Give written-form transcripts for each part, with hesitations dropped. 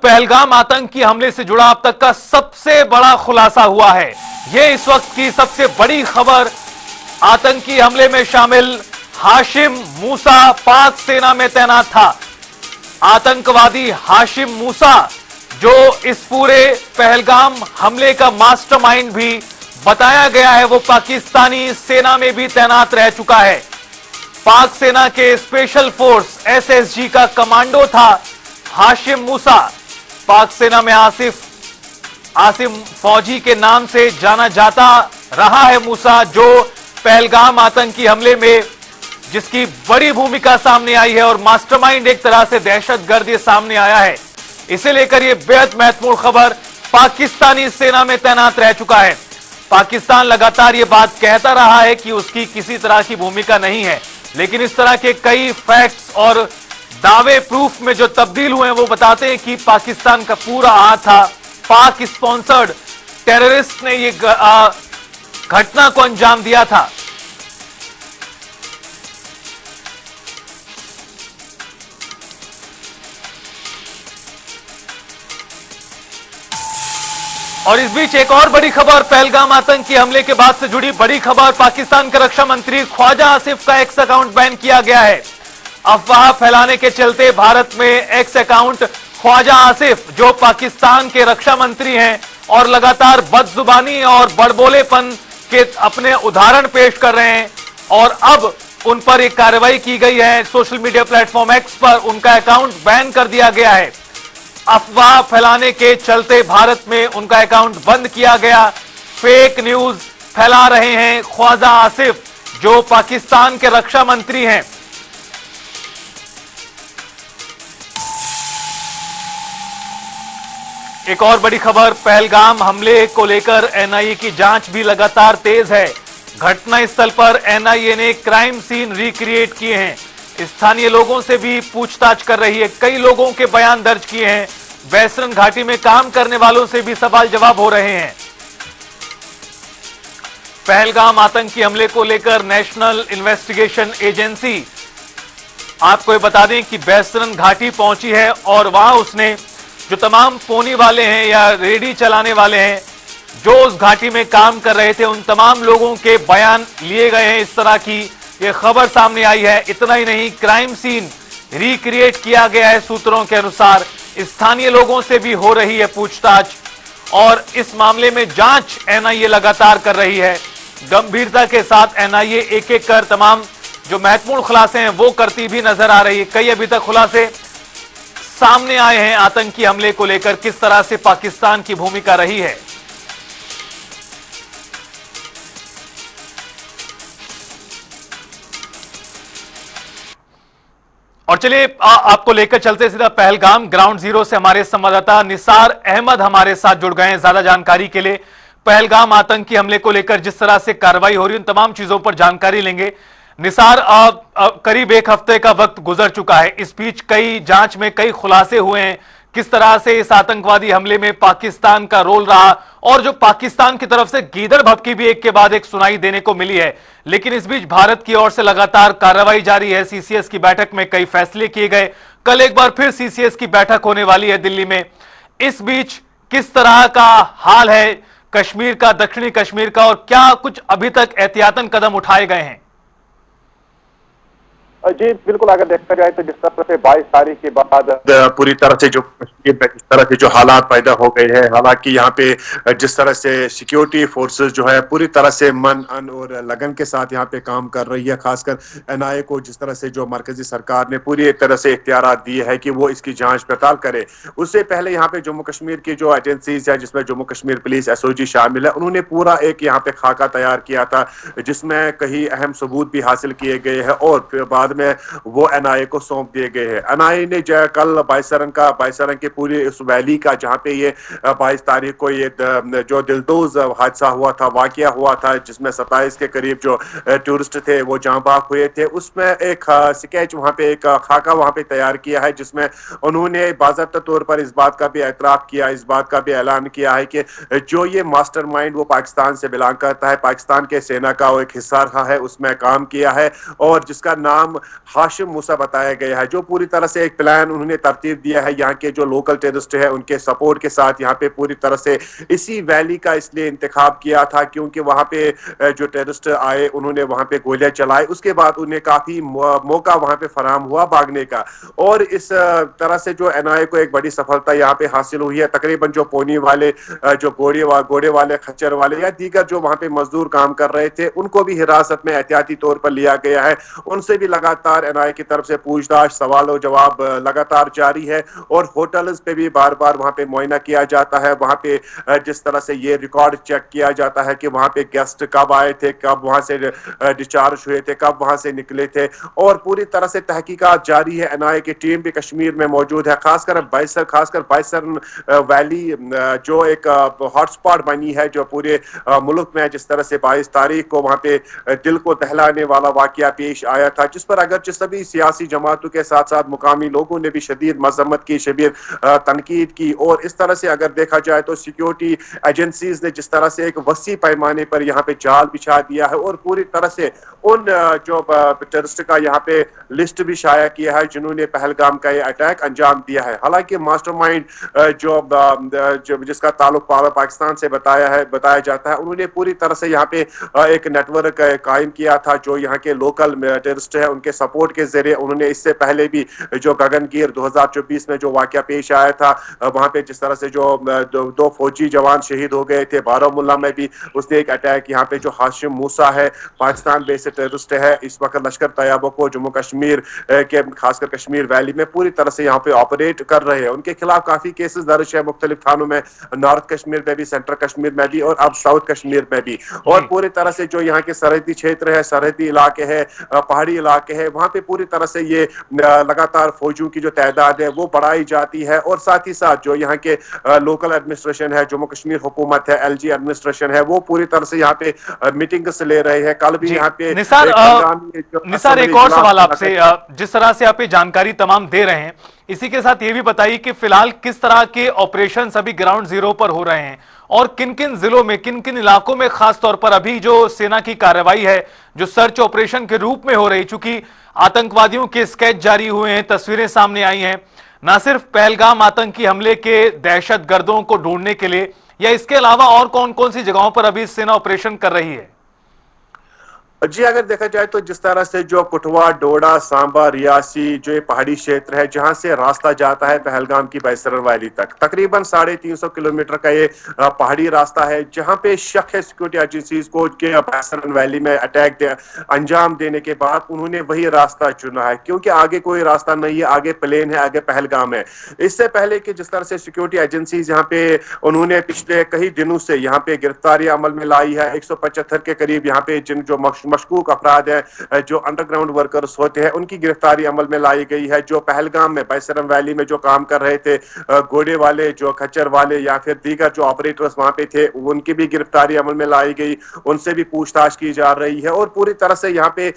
पहलगाम आतंकी हमले से जुड़ा अब तक का सबसे बड़ा खुलासा हुआ है। यह इस वक्त की सबसे बड़ी खबर। आतंकी हमले में शामिल हाशिम मूसा पाक सेना में तैनात था। आतंकवादी हाशिम मूसा, जो इस पूरे पहलगाम हमले का मास्टरमाइंड भी बताया गया है, वो पाकिस्तानी सेना में भी तैनात रह चुका है। पाक सेना के स्पेशल फोर्स एसएसजी का कमांडो था हाशिम मूसा। पाक सेना में आसिम फौजी के नाम से जाना जाता रहा है मूसा, जो पहलगाम आतंकी हमले में जिसकी बड़ी भूमिका सामने आई है और मास्टरमाइंड एक तरह से दहशतगर्द ये सामने आया है। इसे लेकर यह बेहद महत्वपूर्ण खबर, पाकिस्तानी सेना में तैनात रह चुका है। पाकिस्तान लगातार ये बात कहता रहा है कि उसकी किसी तरह की भूमिका नहीं है, लेकिन इस तरह के कई फैक्ट्स और दावे प्रूफ में जो तब्दील हुए हैं वो बताते हैं कि पाकिस्तान का पूरा हाथ था। पाक स्पॉन्सर्ड टेररिस्ट ने ये घटना को अंजाम दिया था। और इस बीच एक और बड़ी खबर, पहलगाम आतंकी हमले के बाद से जुड़ी बड़ी खबर। पाकिस्तान के रक्षा मंत्री ख्वाजा आसिफ का एक्स अकाउंट बैन किया गया है। अफवाह फैलाने के चलते भारत में एक्स अकाउंट ख्वाजा आसिफ, जो पाकिस्तान के रक्षा मंत्री हैं और लगातार बदजुबानी और बड़बोलेपन के अपने उदाहरण पेश कर रहे हैं, और अब उन पर एक कार्रवाई की गई है। सोशल मीडिया प्लेटफॉर्म एक्स पर उनका अकाउंट बैन कर दिया गया है। अफवाह फैलाने के चलते भारत में उनका अकाउंट बंद किया गया। फेक न्यूज फैला रहे हैं ख्वाजा आसिफ, जो पाकिस्तान के रक्षा मंत्री हैं। एक और बड़ी खबर, पहलगाम हमले को लेकर एनआईए की जांच भी लगातार तेज है। घटनास्थल पर एनआईए ने क्राइम सीन रिक्रिएट किए हैं। स्थानीय लोगों से भी पूछताछ कर रही है। कई लोगों के बयान दर्ज किए हैं। बैसरन घाटी में काम करने वालों से भी सवाल जवाब हो रहे हैं। पहलगाम आतंकी हमले को लेकर नेशनल इन्वेस्टिगेशन एजेंसी, आपको ये बता दें कि बैसरन घाटी पहुंची है और वहां उसने जो तमाम पोनी वाले हैं या रेडी चलाने वाले हैं जो उस घाटी में काम कर रहे थे, उन तमाम लोगों के बयान लिए गए हैं। इस तरह की ये खबर सामने आई है। इतना ही नहीं, क्राइम सीन रिक्रिएट किया गया है। सूत्रों के अनुसार स्थानीय लोगों से भी हो रही है पूछताछ और इस मामले में जांच एनआईए लगातार कर रही है। गंभीरता के साथ एनआईए एक एक कर तमाम जो महत्वपूर्ण खुलासे हैं वो करती भी नजर आ रही है। कई अभी तक खुलासे सामने आए हैं आतंकी हमले को लेकर, किस तरह से पाकिस्तान की भूमिका रही है। और चलिए आपको लेकर चलते सीधा पहलगाम ग्राउंड जीरो से हमारे संवाददाता निसार अहमद हमारे साथ जुड़ गए हैं ज्यादा जानकारी के लिए। पहलगाम आतंकी हमले को लेकर जिस तरह से कार्रवाई हो रही है उन तमाम चीजों पर जानकारी लेंगे। निसार, करीब एक हफ्ते का वक्त गुजर चुका है। इस बीच कई जांच में कई खुलासे हुए हैं। किस तरह से इस आतंकवादी हमले में पाकिस्तान का रोल रहा और जो पाकिस्तान की तरफ से गीदड़ भभकी भी एक के बाद एक सुनाई देने को मिली है। लेकिन इस बीच भारत की ओर से लगातार कार्रवाई जारी है। सीसीएस की बैठक में कई फैसले किए गए। कल एक बार फिर सीसीएस की बैठक होने वाली है दिल्ली में। इस बीच किस तरह का हाल है कश्मीर का, दक्षिणी कश्मीर का, और क्या कुछ अभी तक एहतियातन कदम उठाए गए हैं? जी बिल्कुल, अगर देखा जाए तो जिस तरह से 22 तारीख के बाद पूरी तरह से जो कश्मीर में जिस तरह से जो हालात पैदा हो गए हैं, हालांकि यहाँ पे जिस तरह से सिक्योरिटी फोर्सेस जो है पूरी तरह से मन अन और लगन के साथ यहाँ पे काम कर रही है। खासकर एनआईए को जिस तरह से जो मरकजी सरकार ने पूरी एक तरह से इख्तियारात दिए है कि वो इसकी जांच पड़ताल करे। उससे पहले यहाँ पे जम्मू कश्मीर की जो एजेंसीज है, जिसमें जम्मू कश्मीर पुलिस, एसओजी शामिल है, उन्होंने पूरा एक यहाँ पे खाका तैयार किया था जिसमें कई अहम सबूत भी हासिल किए गए हैं और फिर बाद में वो एनआईए को सौंप दिए गए हैं। एनआईए ने कल बाईसरन के पूरी उस वैली का जहां पे ये 22 तारीख को ये जो दिलदोज हादसा हुआ था, वाकया हुआ था, जिसमें 27 के करीब जो टूरिस्ट थे वो जाँ बाग हुए थे, उसमें एक स्केच वहां पे, एक खाका वहां पे तैयार किया है जिसमें उन्होंने बाज़ाब्ता तौर पर इस बात का भी एतराफ किया, इस बात का भी ऐलान किया है कि जो ये मास्टरमाइंड वो पाकिस्तान से बिलोंग करता है, पाकिस्तान के सेना का वो एक हिस्सा रहा है, उसमें काम किया है और जिसका नाम नाम हाशिम मूसा बताया गया है, जो पूरी तरह से एक प्लान उन्होंने तरतीब दिया है यहाँ के जो लोकल टेररिस्ट है उनके सपोर्ट के साथ यहाँ पे पूरी तरह से इसी वैली का इसलिए इंतखाब किया था क्योंकि वहां पे जो टेररिस्ट आए उन्होंने वहां पे गोलियां चलाई, उसके बाद उन्हें काफी मौका वहां पे फराम हुआ भागने का। और इस तरह से जो एनआईए को एक बड़ी सफलता यहाँ पे हासिल हुई है। तकरीबन जो पोनी वाले जो घोड़े वाले, खच्चर वाले या दीगर जो वहां पे मजदूर काम कर रहे थे उनको भी हिरासत में एहतियाती तौर पर लिया गया है। उनसे भी लगातार एनआईए की तरफ से पूछताछ, सवाल और जवाब लगातार जारी है। और होटल्स पे भी बार बार वहां पे मुआयना किया जाता है। वहां पे जिस तरह से ये रिकॉर्ड चेक किया जाता है कि वहां पे गेस्ट कब आए थे, कब वहां से डिस्चार्ज हुए थे, कब वहां से निकले थे। और पूरी तरह से तहकीकात जारी है। एनआईए की टीम भी कश्मीर में मौजूद है, खासकर बाइसर वैली जो एक हॉटस्पॉट बनी है जो पूरे मुल्क में, जिस तरह से 22 तारीख को वहां पे दिल को दहलाने वाला वाकया पेश आया था, जिस पर अगरचे सभी सियासी जमातों के साथ साथ मुकामी लोगों ने भी शदीद मजम्मत की, शदीद तनकीद की। और इस तरह से अगर देखा जाए तो सिक्योरिटी एजेंसीज ने जिस तरह से एक वसी पैमाने पर यहाँ पे जाल बिछा दिया है और पूरी तरह से उन जो टेररिस्ट का यहाँ पे लिस्ट भी शाया किया है जिन्होंने पहलगाम का ये अटैक अंजाम दिया है। हालांकि मास्टरमाइंड जो जिसका ताल्लुक पाकिस्तान से बताया जाता है, उन्होंने पूरी तरह से यहाँ पे एक नेटवर्क कायम किया था जो यहाँ के लोकल टेररिस्ट है उनके सपोर्ट के जरिए। उन्होंने इससे पहले भी जो गगनगीर 2024 में जो वाकया पेश आया था, वहां पे जिस तरह से जो दो फौजी जवान शहीद हो गए थे, बारामुल्ला में भी उसने एक अटैक, यहाँ पे जो हाशिम मूसा है पाकिस्तान बेस्ड टेररिस्ट है, इस वक्त लश्कर तैयबा को जम्मू कश्मीर के खासकर कश्मीर वैली में पूरी तरह से यहाँ पे ऑपरेट कर रहे हैं। उनके खिलाफ काफी केसेस दर्ज है मुख्तलिफ थानों में, नॉर्थ कश्मीर में भी, सेंट्रल कश्मीर में भी और अब साउथ कश्मीर में भी। और पूरी तरह से जो यहाँ के सरहदी क्षेत्र है, सरहदी इलाके है, पहाड़ी इलाके है, वहां पे पूरी तरह से ये लगातार फौजियों की जो तादाद है वो बढ़ाई जाती है। और साथ ही साथ जो यहाँ के लोकल एडमिनिस्ट्रेशन है, जम्मू कश्मीर हुकूमत है, एलजी एडमिनिस्ट्रेशन है, वो पूरी तरह से यहाँ पे मीटिंग्स ले रहे हैं। कल भी यहाँ पे निसार एक और सवाल आपसे, जिस तरह से आप ये जानकारी तमाम दे रहे हैं, इसी के साथ ये भी बताइए कि फिलहाल किस तरह के ऑपरेशन अभी ग्राउंड जीरो पर हो रहे हैं और किन किन जिलों में, किन किन इलाकों में खास तौर पर अभी जो सेना की कार्रवाई है जो सर्च ऑपरेशन के रूप में हो रही, चूंकि आतंकवादियों के स्केच जारी हुए हैं, तस्वीरें सामने आई हैं, ना सिर्फ पहलगाम आतंकी हमले के दहशतगर्दों को ढूंढने के लिए, या इसके अलावा और कौन कौन सी जगहों पर अभी सेना ऑपरेशन कर रही है? जी, अगर देखा जाए तो जिस तरह से जो कुटवा, डोडा, सांबा, रियासी जो ये पहाड़ी क्षेत्र है जहां से रास्ता जाता है पहलगाम की बाइसर वैली तक, तकरीबन 350 किलोमीटर का ये पहाड़ी रास्ता है, जहां पे शक है सिक्योरिटी एजेंसीज को कि बाइसर वैली में अटैक अंजाम देने के बाद उन्होंने वही रास्ता चुना है, क्योंकि आगे कोई रास्ता नहीं है, आगे प्लेन है, आगे पहलगाम है। इससे पहले कि जिस तरह से सिक्योरिटी एजेंसीज यहाँ पे उन्होंने पिछले कई दिनों से यहाँ पे गिरफ्तारी अमल में लाई है, 175 के करीब यहाँ पे जिन जो मशकूक अफराद है जो अंडरग्राउंड वर्कर्स होते हैं उनकी गिरफ्तारी अमल में लाई गई है। जो पहलगाम में बाइसरम वैली में जो काम कर रहे थे, घोड़े वाले, जो खच्चर वाले या फिर दीगर जो ऑपरेटर्स वहां पे थे, उनकी भी गिरफ्तारी अमल में लाई गई, उनसे भी पूछताछ की जा रही है। और पूरी तरह से यहाँ पे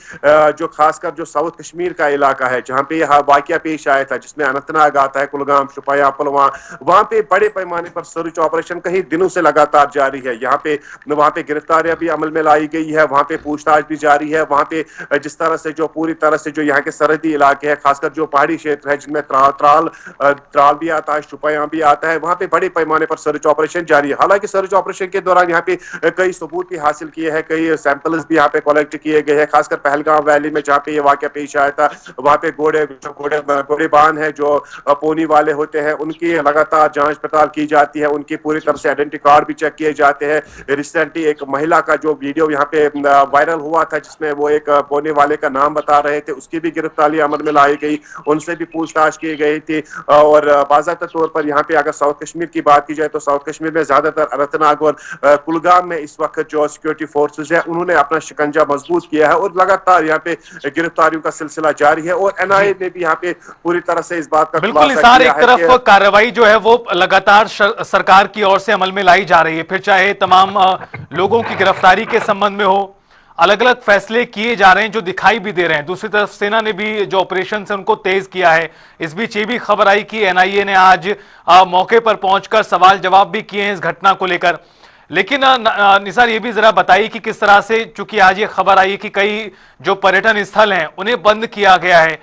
जो खासकर जो साउथ कश्मीर का इलाका है जहाँ पे यह वाकया पेश आया था, जिसमें अनंतनाग आता है, कुलगाम, शुपाया, पुलवामा, वहां पे बड़े पैमाने पर सर्च ऑपरेशन कई दिनों से लगातार जारी है। यहाँ पे वहां पे गिरफ्तारियां भी अमल में लाई गई है, वहां पे पूछताछ भी जारी है। वहां पे जिस तरह से जो पूरी तरह से जो यहाँ के सरहदी इलाके हैं, खासकर जो पहाड़ी क्षेत्र है जिनमें त्राल भी आता है, शुपाया भी आता है, वहां पे बड़े पैमाने पर सर्च ऑपरेशन जारी है। हालांकि सर्च ऑपरेशन के दौरान यहाँ पे कई सबूत भी हासिल किए हैं, कई सैंपल्स भी यहाँ पे कलेक्ट किए गए हैं, खासकर पहलगाम वैली में जहाँ पे ये वाकया पेश आया था, वहां पे घोड़े बान है जो पोनी वाले होते हैं, उनकी लगातार जांच पड़ताल की जाती है, उनकी पूरी तरह से आइडेंटिटी कार्ड भी चेक किए जाते हैं। रिसेंटली एक महिला का जो वीडियो यहाँ पे वायरल हुआ था जिसमें वो एक पोने वाले का नाम बता रहे थे, उसकी भी गिरफ्तारी अमल में लाई गई, उनसे भी पूछताछ की गई थी। और बाज़ाब्ता तौर पर यहाँ पे अगर साउथ कश्मीर की बात की जाए तो साउथ कश्मीर में ज्यादातर अनंतनाग और कुलगाम में इस वक्त जो सिक्योरिटी फोर्सेस है उन्होंने अपना शिकंजा मजबूत किया है और लगातार यहाँ पे गिरफ्तारियों का सिलसिला जारी है। और एनआईए ने भी यहाँ पे पूरी तरह से इस बात का बिल्कुल इसार, एक तरफ कार्रवाई जो है वो लगातार सरकार की ओर से अमल में लाई जा रही है, फिर चाहे तमाम लोगों की गिरफ्तारी के संबंध में हो, अलग अलग फैसले किए जा रहे हैं जो दिखाई भी दे रहे हैं। दूसरी तरफ सेना ने भी जो ऑपरेशन है उनको तेज किया है। इस बीच ये भी खबर आई कि एनआईए ने आज मौके पर पहुंचकर सवाल जवाब भी किए हैं इस घटना को लेकर। लेकिन निसार ये भी जरा बताइए कि किस तरह से, चूंकि आज ये खबर आई है कि कई जो पर्यटन स्थल हैं उन्हें बंद किया गया है,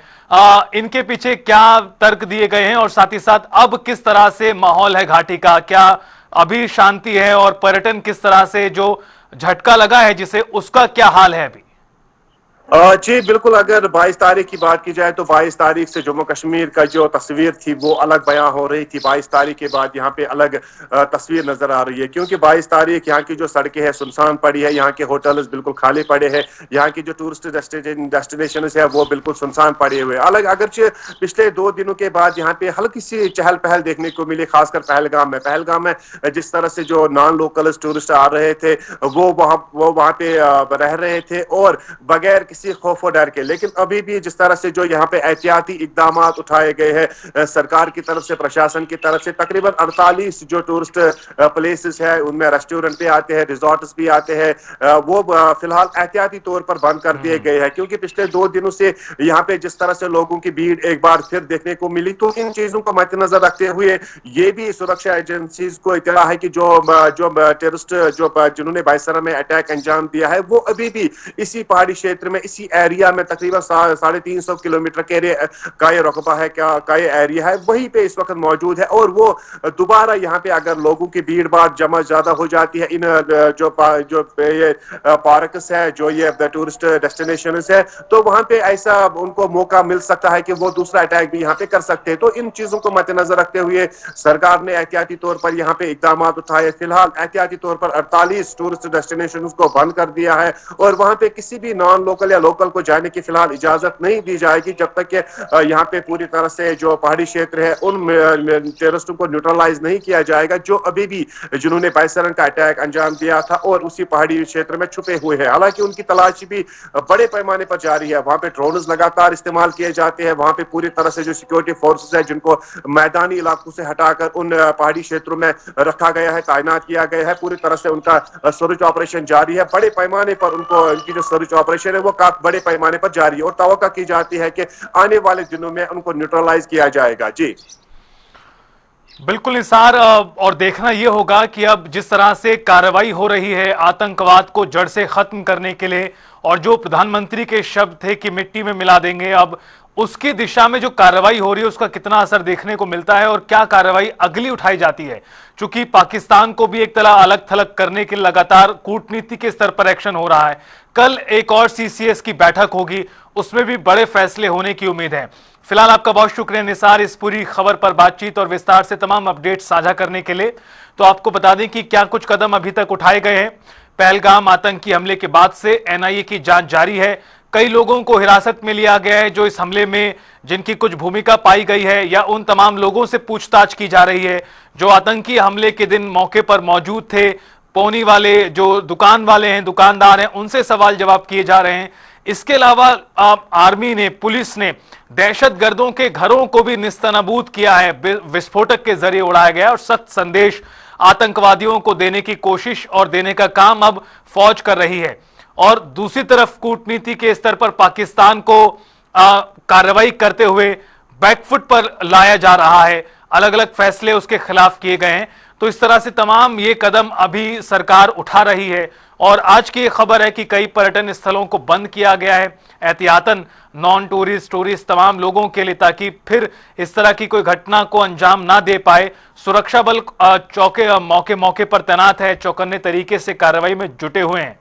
इनके पीछे क्या तर्क दिए गए हैं और साथ ही साथ अब किस तरह से माहौल है घाटी का, क्या अभी शांति है और पर्यटन किस तरह से जो झटका लगा है जिसे, उसका क्या हाल है अभी? जी बिल्कुल, अगर 22 तारीख की बात की जाए तो 22 तारीख से जम्मू कश्मीर का जो तस्वीर थी वो अलग बयां हो रही थी। 22 तारीख के बाद यहाँ पे अलग तस्वीर नजर आ रही है, क्योंकि 22 तारीख यहाँ की जो सड़कें हैं सुनसान पड़ी है, यहाँ के होटल्स बिल्कुल खाली पड़े हैं, यहाँ की जो टूरिस्ट डेस्टिनेशन है वो बिल्कुल सुनसान पड़े हुए। अलग अगरचे पिछले 2 दिनों के बाद यहाँ पे हल्की सी चहल पहल देखने को मिली, खासकर पहलगाम में जिस तरह से जो नॉन लोकल टूरिस्ट आ रहे थे वो वहां पे रह रहे थे और बगैर किसी खौफ और डर के। लेकिन अभी भी जिस तरह से जो यहाँ पे एहतियाती इकदाम उठाए गए हैं सरकार की तरफ से, प्रशासन की तरफ से, तकरीबन 48 जो टूरिस्ट प्लेसेस है उनमें रेस्टोरेंट भी आते हैं, रिजॉर्ट्स भी आते हैं, वो फिलहाल एहतियाती तौर पर बंद कर दिए गए हैं, क्योंकि पिछले 2 दिनों से यहाँ पे जिस तरह से लोगों की भीड़ एक बार फिर देखने को मिली। तो इन चीजों को मद्देनजर रखते हुए ये भी सुरक्षा एजेंसी को इत्तला है कि जो टेररिस्ट जिन्होंने बायसरा में अटैक अंजाम दिया है वो अभी भी इसी पहाड़ी क्षेत्र में, इसी एरिया में तकरीबन 350 किलोमीटर का ये रकबा है, का ये एरिया है, वहीं पे इस वक्त मौजूद है। और वो दोबारा यहाँ पे अगर लोगों की भीड़ भाड़ जमा ज्यादा हो जाती है, इन जो ये पार्क्स है, जो ये टूरिस्ट डेस्टिनेशन है, तो वहां पे ऐसा उनको मौका मिल सकता है कि वो दूसरा अटैक भी यहाँ पे कर सकते हैं। तो इन चीजों को मद्देनजर रखते हुए सरकार ने एहतियाती तौर पर यहाँ पे इकदाम उठाए। फिलहाल एहतियाती तौर पर 48 टूरिस्ट डेस्टिनेशन को बंद कर दिया है और वहां पे किसी भी नॉन लोकल या लोकल को जाने की फिलहाल इजाजत नहीं दी जाएगी जब तक कि यहाँ पे पूरी तरह से जो पहाड़ी क्षेत्र है उन टेररिस्टों को न्यूट्रलाइज नहीं किया जाएगा जो अभी भी जिन्होंने बायसरन का अटैक अंजाम दिया था और उसी पहाड़ी क्षेत्र में छुपे हुए हैं। हालांकि उनकी तलाशी भी बड़े पैमाने पर जारी है, वहां पे ड्रोन्स लगातार इस्तेमाल किए जाते हैं, वहां पे पूरी तरह से जो सिक्योरिटी फोर्सेस है जिनको मैदानी इलाकों से हटाकर उन पहाड़ी क्षेत्रों में रखा गया है, तैनात किया गया है, पूरी तरह से उनका सर्च ऑपरेशन जारी है। बड़े पैमाने पर उनको उनकी जो सर्च ऑपरेशन है वो काफी बड़े पैमाने पर जारी है और तवक्का की जाती है कि आने वाले दिनों में उनको न्यूट्रलाइज किया जाएगा। जी बिल्कुल निसार, और देखना यह होगा कि अब जिस तरह से कार्रवाई हो रही है आतंकवाद को जड़ से खत्म करने के लिए, और जो प्रधानमंत्री के शब्द थे कि मिट्टी में मिला देंगे, अब उसकी दिशा में जो कार्रवाई हो रही है उसका कितना असर देखने को मिलता है और क्या कार्रवाई अगली उठाई जाती है। चूंकि पाकिस्तान को भी एक तरह अलग थलग करने के लगातार कूटनीति के स्तर पर एक्शन हो रहा है। कल एक और सीसीएस की बैठक होगी, उसमें भी बड़े फैसले होने की उम्मीद है। फिलहाल आपका बहुत शुक्रिया निसार, इस पूरी खबर पर बातचीत और विस्तार से तमाम अपडेट साझा करने के लिए। तो आपको बता दें कि क्या कुछ कदम अभी तक उठाए गए हैं। पहलगाम आतंकी हमले के बाद से एनआईए की जांच जारी है। कई लोगों को हिरासत में लिया गया है जो इस हमले में जिनकी कुछ भूमिका पाई गई है, या उन तमाम लोगों से पूछताछ की जा रही है जो आतंकी हमले के दिन मौके पर मौजूद थे। पौनी वाले जो दुकान वाले हैं, दुकानदार हैं, उनसे सवाल जवाब किए जा रहे हैं। इसके अलावा आर्मी ने, पुलिस ने दहशतगर्दों के घरों को भी निस्तनाबूद किया है, विस्फोटक के जरिए उड़ाया गया और सख्त संदेश आतंकवादियों को देने की कोशिश और देने का काम अब फौज कर रही है। और दूसरी तरफ कूटनीति के स्तर पर पाकिस्तान को कार्रवाई करते हुए बैकफुट पर लाया जा रहा है, अलग अलग फैसले उसके खिलाफ किए गए हैं। तो इस तरह से तमाम ये कदम अभी सरकार उठा रही है। और आज की खबर है कि कई पर्यटन स्थलों को बंद किया गया है एहतियातन, नॉन टूरिस्ट, टूरिस्ट तमाम लोगों के लिए, ताकि फिर इस तरह की कोई घटना को अंजाम ना दे पाए। सुरक्षा बल मौके पर तैनात है, चौकन्ने तरीके से कार्रवाई में जुटे हुए हैं।